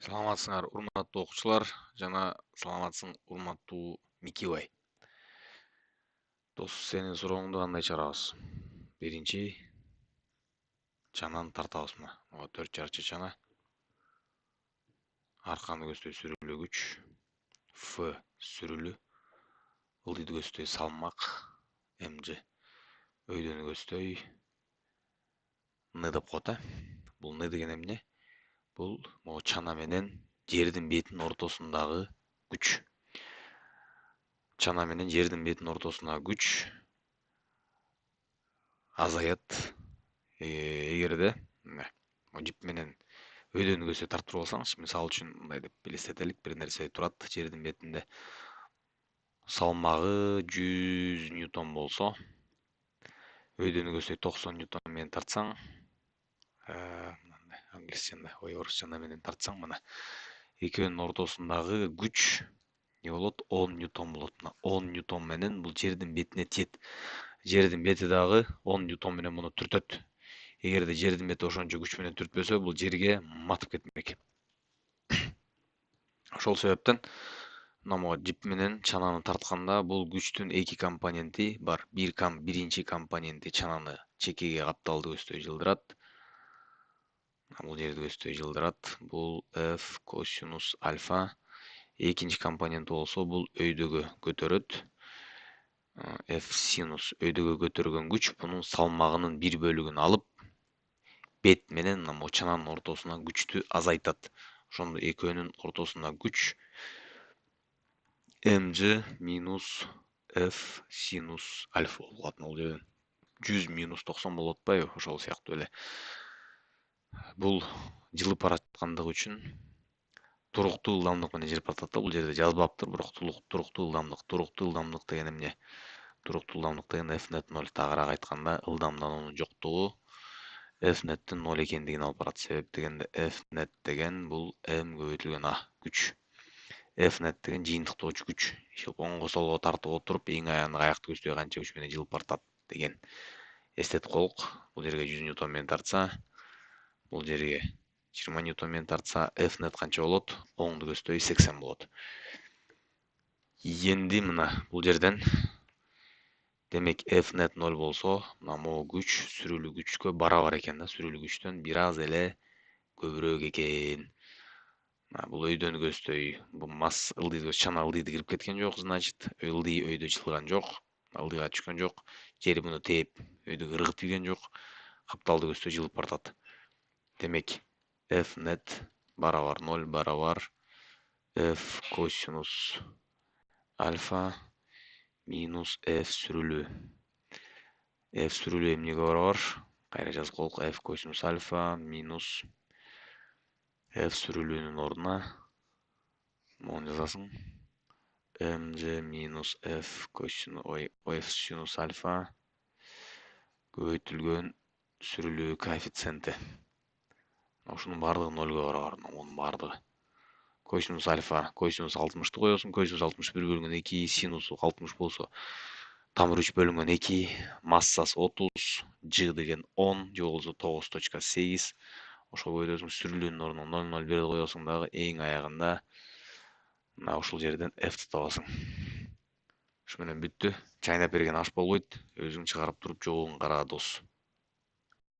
Саламатсыңар, урматтуу окуучулар жана саламатсың урматтуу Микибай. Дос, сенин сурооңду кандай чыгарабыз? Биринчи чананы тартабызмы? Ага 4 жарчы чана. Арканы көздөй сүрүлүү күч. Ф сүрүлүү. Ылдыйды көздөй салмак. МЖ өйдөнү көздөй Н деп коет. Бул Н деген эмне? Бул могу чана менен жердин бетинин ортосундагы күч. Чана менен жердин бетинин ортосундагы күч азаят. Эгерде жип менен өйдөнү көздөй тартып алсаңыз, мисалы үчүн мындай деп элестетелик, бир нерсе турат жердин бетинде. Салмагы 100 ньютон болсо, өйдөнү көздөй 90 ньютон менен тартсаң, англисчанда, орусчанда менен тартсаң, мына экөөнүн ортосундагы күч не болот? 10 ньютон болот. 10 ньютон менен бул жердин бетине тиет. Жердин бети дагы 10 ньютон менен муну түртөт. Эгерде жердин бети ошончо күч менен түртпөсө, бул жерге матып кетмек. Ошол себептен мына жип менен чананы тартканда бул күчтүн эки компоненти бар. Биринчи компоненти чананы чекеге капталды көздөй жылдырат. Бул жерди көздөй жылдырат. Бул F косинус альфа. Экинчи компоненти болсо, бул өйдөгө көтөрөт. F синус өйдөгө көтөргөн күч бунун салмагынын бир бөлүгүн алып, бет менен мына чананын ортосуна күчтү азайтат. Ошондо экөөнүн ортосуна күч mg минус f синус альфа болуп калат. Бул жерден 100 минус 90 болуп атпайбы? Ошол сыяктуу эле. Бул жылып бара жаткандыгы үчүн туруктуу ылдамдык менен жүрүп атат да. Бул жерде жазбаптыр, бирок туруктуу ылдамдык. Туруктуу ылдамдык деген эмне? Туруктуу ылдамдык деген f net 0. Тагыраак айтканда, ылдамдануунун жоктугу f nеттин 0 экендигин алып барат. Себеп дегенде f net деген бул m көбөйтүлгөн a күч. F net деген жыйынтыктоочу күч. Оңго солго тартып отуруп, эң аягында аякты көздөй канча күч менен жылып баратат деген. Эстетип коелук. Бул жерге 100 ньютон менен тартса, бул жерге 20 ньютон менен тартса, f net канча болот? Оңду көздөй 80 болот. Энди мына бул жерден демек f net 0 болсо, мына могу күч сүрүлүү күчкө барабар экен да. Сүрүлүү күчтөн бир аз эле көбүрөөк экен. Бул өйдөнү көздөй, бул ылдыйды чана ылдыйды кирип кеткен жок, значит, ылдый өйдө жылган жок, ылдыйга түшкөн жок, жер муну тээп, өйдөгө ыргып тийген жок, капталды көздөй жылып баратат. Демек, f net барабар 0 барабар f косинус альфа минус f сүрүлүү. F сүрүлүү эмнеге барабар? Кайра жазып коелук. F косинус альфа минус f сүрүлүүнүн ордуна мону жазасың. mg минус f синус альфа көбөйтүлгөн сүрүлүү коэффициенти. Ушунун бардыгы 0га барабар. Мунун бардыгы. Косинус альфа, косинус 60-ты коесуң. Косинус 61 бөлүнгөн 2, синусу 60 болсо, тамыр 3 бөлүнгөн 2, массасы 30, ж деген 10, же болбосо 9.8. Ошого көбөйтөсүң, сүрүлүүнүн ордуна 0,01 коесуң дагы, эң аягында мына ушул жерден f'ти табасың. Ушу менен бүттү. Чайнап берген аш болбойт. Өзүң чыгарып туруп жообун кара дос.